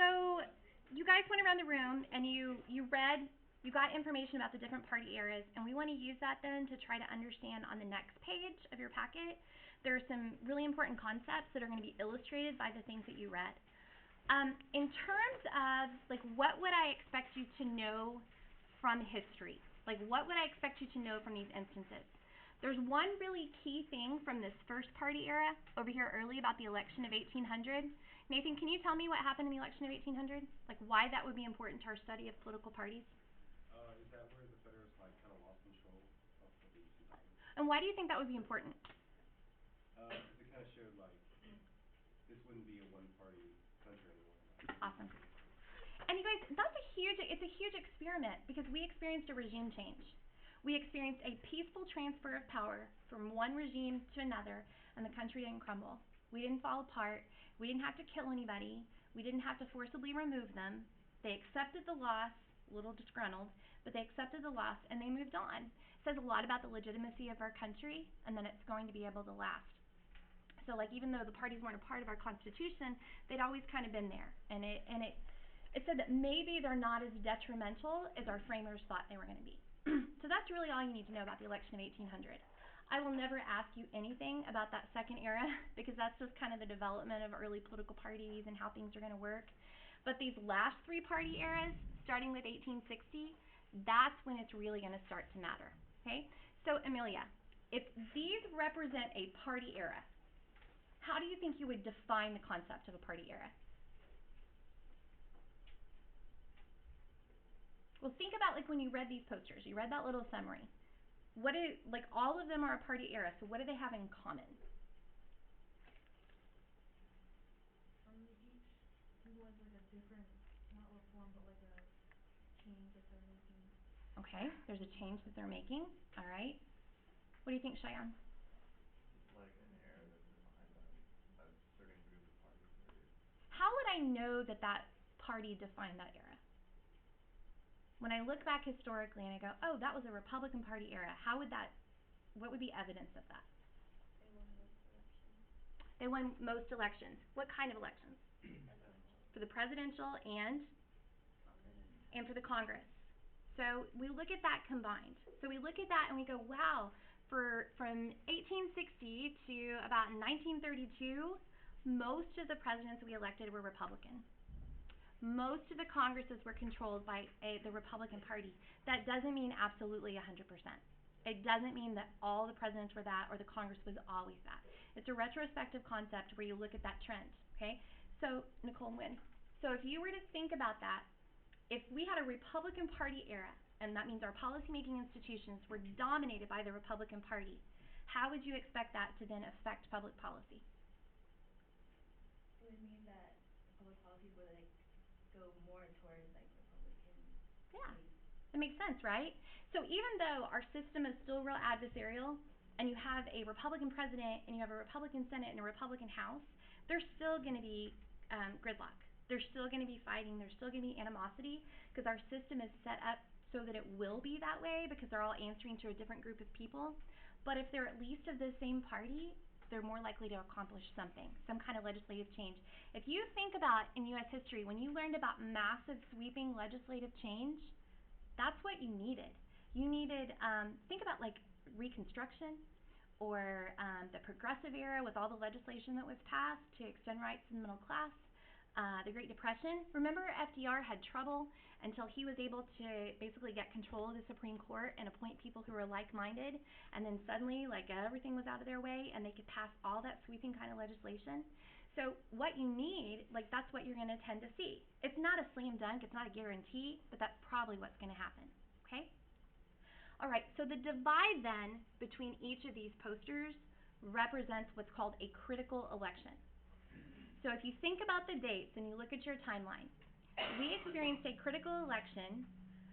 So you guys went around the room and you read, you got information about the different party eras, and we want to use that then to try to understand on the next page of your packet. There are some really important concepts that are going to be illustrated by the things that you read. In terms of, like, what would I expect you to know from history? Like, what would I expect you to know from these instances? There's one really key thing from this first party era over here early about the election of 1800. Nathan, can you tell me what happened in the election of 1800? Like, why that would be important to our study of political parties? Is that where the Federalists, like, kind of lost control of the 1800s? And why do you think that would be important? Because it kind of showed, like, this wouldn't be a one-party country anymore. Awesome. And you guys, it's a huge experiment because we experienced a regime change. We experienced a peaceful transfer of power from one regime to another, and the country didn't crumble. We didn't fall apart. We didn't have to kill anybody. We didn't have to forcibly remove them. They accepted the loss, a little disgruntled, but they accepted the loss and they moved on. It says a lot about the legitimacy of our country and that it's going to be able to last. So, like, even though the parties weren't a part of our Constitution, they'd always kind of been there. And it said that maybe they're not as detrimental as our framers thought they were going to be. So that's really all you need to know about the election of 1800. I will never ask you anything about that second era because that's just kind of the development of early political parties and how things are going to work. But these last three party eras, starting with 1860, that's when it's really going to start to matter. Okay? So, Amelia, if these represent a party era, how do you think you would define the concept of a party era? Well, think about, like, when you read these posters, you read that little summary. Like, all of them are a party era, so what do they have in common? Each was like a different, not reform, but like a change that they're making. Okay, there's a change that they're making. All right. What do you think, Cheyenne? Like an era that's defined by a certain group of parties or... How would I know that that party defined that era? When I look back historically and I go, oh, that was a Republican Party era, what would be evidence of that? They won most elections. They won most elections. What kind of elections? For the presidential and for the Congress. So we look at that combined. So we look at that and we go, wow, from 1860 to about 1932, most of the presidents we elected were Republican. Most of the Congresses were controlled by the Republican Party. That doesn't mean absolutely 100%. It doesn't mean that all the presidents were that or the Congress was always that. It's a retrospective concept where you look at that trend, okay? So, Nicole and Wynn, so if you were to think about that, if we had a Republican Party era, and that means our policymaking institutions were dominated by the Republican Party, how would you expect that to then affect public policy? It would mean that public policies would, like, go more towards, like, Republican. Yeah, it makes sense, right? So even though our system is still real adversarial, and you have a Republican president, and you have a Republican Senate, and a Republican House, there's still going to be gridlock. There's still going to be fighting. There's still going to be animosity, because our system is set up so that it will be that way, because they're all answering to a different group of people. But if they're at least of the same party, they're more likely to accomplish something, some kind of legislative change. If you think about in U.S. history, when you learned about massive sweeping legislative change, that's what you needed. You needed, think about like Reconstruction or the Progressive Era with all the legislation that was passed to extend rights to the middle class. The Great Depression. Remember, FDR had trouble until he was able to basically get control of the Supreme Court and appoint people who were like-minded, and then suddenly, like, everything was out of their way and they could pass all that sweeping kind of legislation. So what you need, like, that's what you're going to tend to see. It's not a slam dunk, it's not a guarantee, but that's probably what's going to happen, okay? All right, so the divide then between each of these posters represents what's called a critical election. So if you think about the dates and you look at your timeline, we experienced a critical election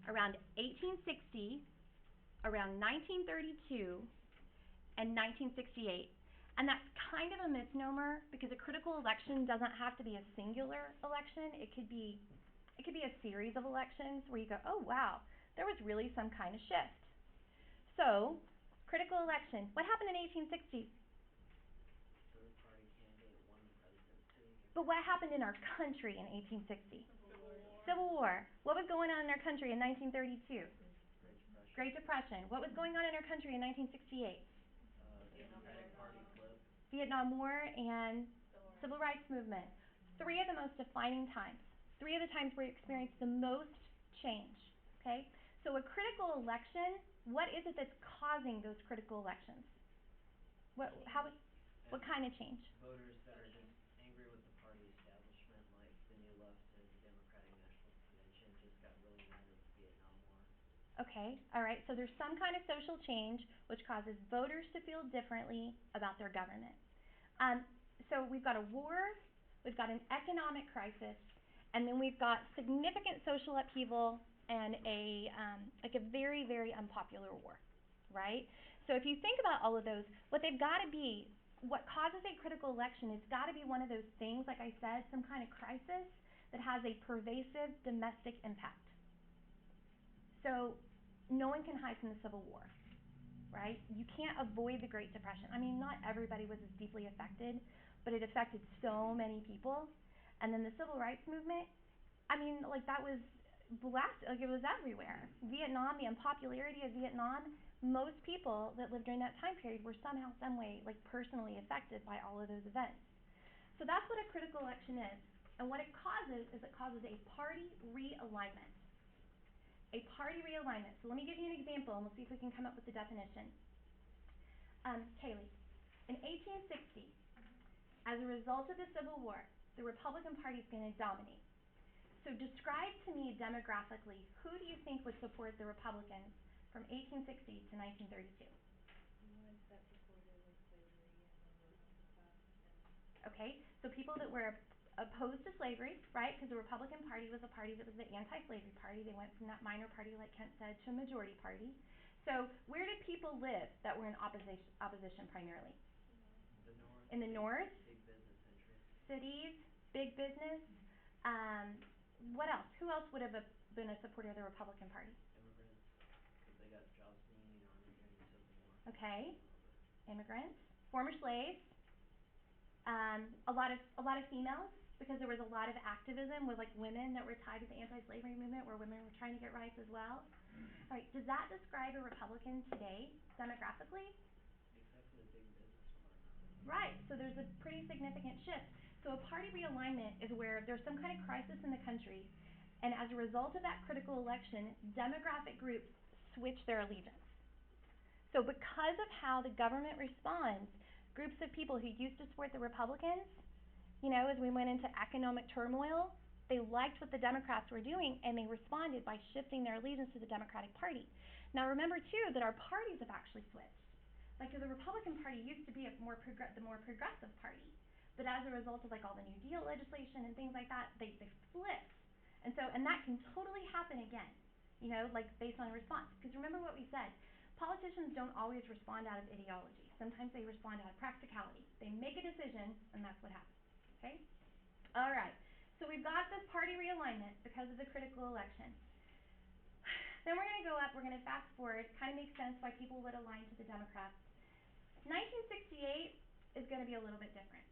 around 1860, around 1932, and 1968. And that's kind of a misnomer because a critical election doesn't have to be a singular election. It could be a series of elections where you go, oh wow, there was really some kind of shift. So, critical election. What happened in 1860? But what happened in our country in 1860? Civil War. Civil War. What was going on in our country in 1932? Great Depression. Great Depression. What was going on in our country in 1968? Democratic Party flip. Vietnam War and Civil Civil Rights Movement. Three of the most defining times. Three of the times where you experienced the most change. Okay? So a critical election, what is it that's causing those critical elections? What kind of change? Voters that are just angry with the party establishment, like the New Left and Democratic National Convention just got really mad at the Vietnam War. Okay, all right. So there's some kind of social change which causes voters to feel differently about their government. So we've got a war, we've got an economic crisis, and then we've got significant social upheaval and a very, very unpopular war, right? So if you think about all of those, what they've got to be, what causes a critical election, it's got to be one of those things, like I said, some kind of crisis that has a pervasive domestic impact. So no one can hide from the Civil War, right? You can't avoid the Great Depression. I mean, not everybody was as deeply affected, but it affected so many people. And then the Civil Rights Movement, I mean, like that was blasted, like it was everywhere. Vietnam, the unpopularity of Vietnam, most people that lived during that time period were somehow, some way, like personally affected by all of those events. So that's what a critical election is. And what it causes is it causes a party realignment. A party realignment. So let me give you an example and we'll see if we can come up with the definition. Kaylee, in 1860, as a result of the Civil War, the Republican Party is going to dominate. So describe to me demographically, who do you think would support the Republicans from 1860 to 1932? ones that supported like slavery and the working class and Okay, so people that were opposed to slavery, right? Because the Republican Party was a party that was the anti-slavery party. They went from that minor party, like Kent said, to a majority party. So where did people live that were in opposition primarily? The North. In the North? Big business interests. Cities, big business. What else? Who else would have been a supporter of the Republican Party? Immigrants, because they got jobs in the Union Army during the Civil War. Okay, immigrants, former slaves, a lot of females, because there was a lot of activism with like women that were tied to the anti-slavery movement, where women were trying to get rights as well. All right, does that describe a Republican today demographically? Except for the big business part. Right, so there's a pretty significant shift. So a party realignment is where there's some kind of crisis in the country, and as a result of that critical election, demographic groups switch their allegiance. So because of how the government responds, groups of people who used to support the Republicans, you know, as we went into economic turmoil, they liked what the Democrats were doing, and they responded by shifting their allegiance to the Democratic Party. Now remember, too, that our parties have actually switched. Like, the Republican Party used to be the more progressive party. But as a result of, like, all the New Deal legislation and things like that, they flipped. And that can totally happen again, you know, like, based on a response. Because remember what we said, politicians don't always respond out of ideology. Sometimes they respond out of practicality. They make a decision, and that's what happens. Okay? All right. So we've got this party realignment because of the critical election. Then we're going to go up, we're going to fast forward, kind of makes sense why people would align to the Democrats. 1968 is going to be a little bit different.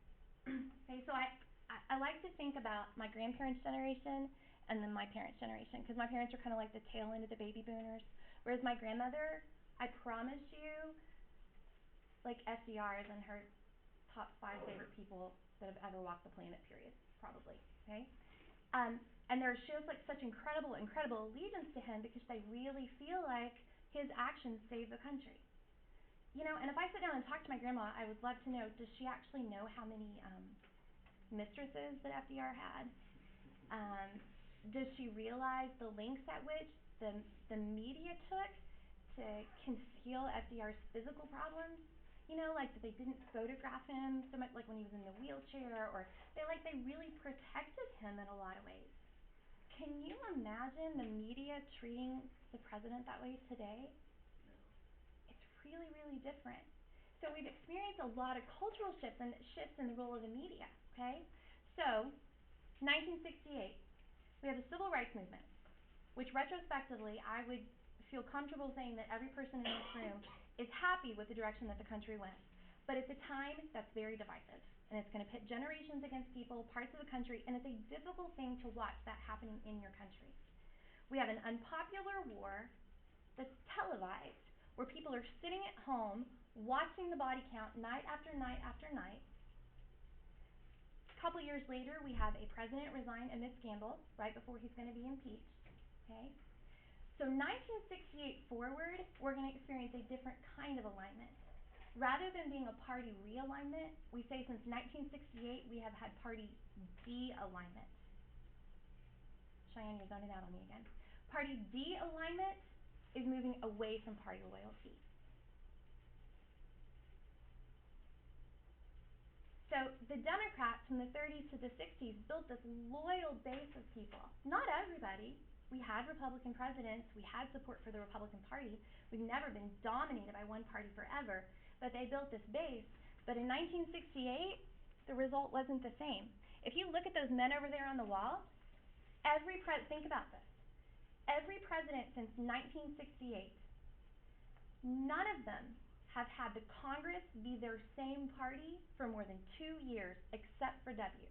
Okay, so I like to think about my grandparents' generation and then my parents' generation, because my parents are kind of like the tail end of the baby boomers, whereas my grandmother, I promise you, like FDR is in her top 5 favorite people that have ever walked the planet, period, probably, okay? And there shows like such incredible allegiance to him because they really feel like his actions saved the country. You know, and if I sit down and talk to my grandma, I would love to know, does she actually know how many mistresses that FDR had? Does she realize the lengths at which the media took to conceal FDR's physical problems? You know, like that they didn't photograph him so much, like when he was in the wheelchair, or they really protected him in a lot of ways. Can you imagine the media treating the president that way today? No. It's really, really different. So we've experienced a lot of cultural shifts in the role of the media, okay? So, 1968, we have the Civil Rights Movement, which retrospectively I would feel comfortable saying that every person in this room is happy with the direction that the country went. But it's a time that's very divisive, and it's going to pit generations against people, parts of the country, and it's a difficult thing to watch that happening in your country. We have an unpopular war that's televised, where people are sitting at home watching the body count night after night after night. A couple years later, we have a president resign amid scandal right before he's going to be impeached. Okay? So 1968 forward, we're going to experience a different kind of alignment. Rather than being a party realignment, we say since 1968 we have had party de-alignment. Cheyenne, you're zoning out on me again. Party de-alignment is moving away from party loyalty. So the Democrats from the 30s to the 60s built this loyal base of people. Not everybody. We had Republican presidents. We had support for the Republican Party. We've never been dominated by one party forever. But they built this base. But in 1968, the result wasn't the same. If you look at those men over there on the wall, think about this. Every president since 1968, none of them have had the Congress be their same party for more than 2 years, except for W.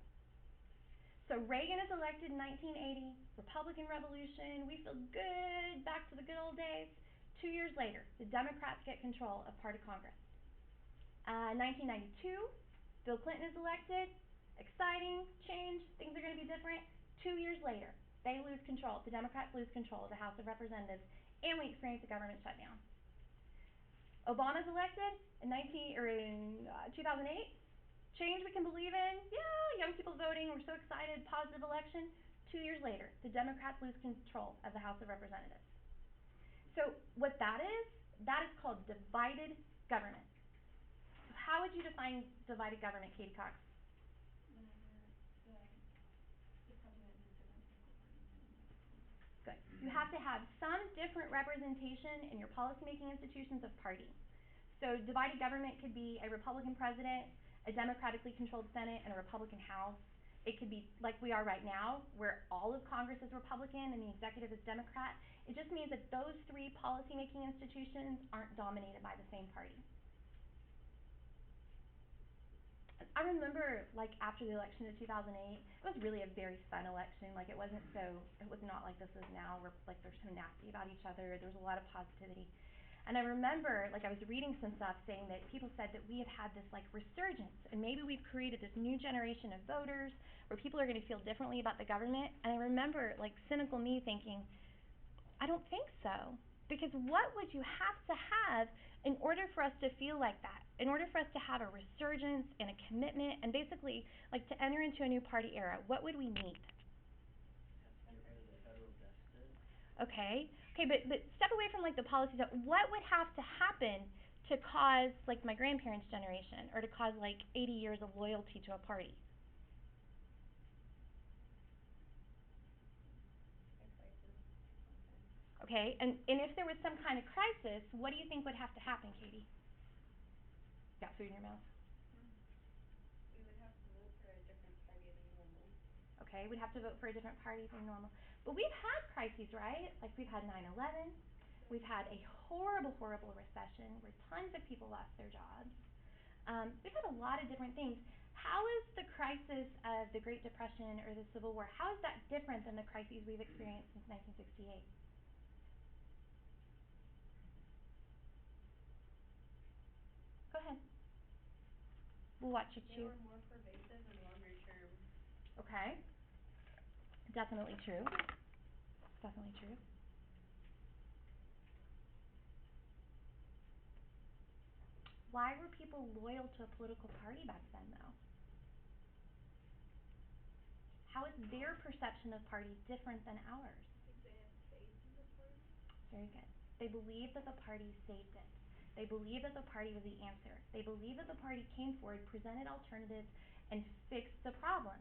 So Reagan is elected in 1980, Republican Revolution, we feel good, back to the good old days. 2 years later, the Democrats get control of part of Congress. 1992, Bill Clinton is elected, exciting, change, things are going to be different. 2 years later, they lose control, the Democrats lose control of the House of Representatives, and we experience a government shutdown. Obama's elected in 2008. Change we can believe in. Yeah, young people voting. We're so excited. Positive election. 2 years later, the Democrats lose control of the House of Representatives. So what that is called divided government. So how would you define divided government, Katie Cox? Whenever the president has different political parties and Good. You have to have some different representation in your policymaking institutions of party. So divided government could be a Republican president, a democratically controlled Senate, and a Republican House. It could be like we are right now, where all of Congress is Republican and the executive is Democrat. It just means that those three policymaking institutions aren't dominated by the same party. I remember, like, after the election of 2008, it was really a very fun election. Like, it was not like this is now, where, like, they're so nasty about each other. There was a lot of positivity. And I remember, like, I was reading some stuff saying that people said that we have had this, like, resurgence, and maybe we've created this new generation of voters where people are going to feel differently about the government. And I remember, like, cynical me thinking, I don't think so. Because what would you have to have in order for us to feel like that? In order for us to have a resurgence and a commitment and basically, like, to enter into a new party era, what would we need? Have to get rid of the federal deficit. Okay, but step away from, like, the policies. What would have to happen to cause, like, my grandparents' generation, or to cause, like, 80 years of loyalty to a party? a crisis of some kind. Okay, and if there was some kind of crisis, what do you think would have to happen, Katie? Got food in your mouth? We would have to vote for a different party than normal. Okay, we'd have to vote for a different party than normal. But we've had crises, right? Like, we've had 9/11. We've had a horrible, horrible recession where tons of people lost their jobs. We've had a lot of different things. How is the crisis of the Great Depression or the Civil War, how is that different than the crises we've experienced since 1968? Go ahead. We'll watch you They chew. were more pervasive and longer term. Okay. Definitely true. Definitely true. Why were people loyal to a political party back then, though? How is their perception of parties different than ours? I think they had faith in the party. Very good. They believed that the party saved it. They believed that the party was the answer. They believed that the party came forward, presented alternatives, and fixed the problem.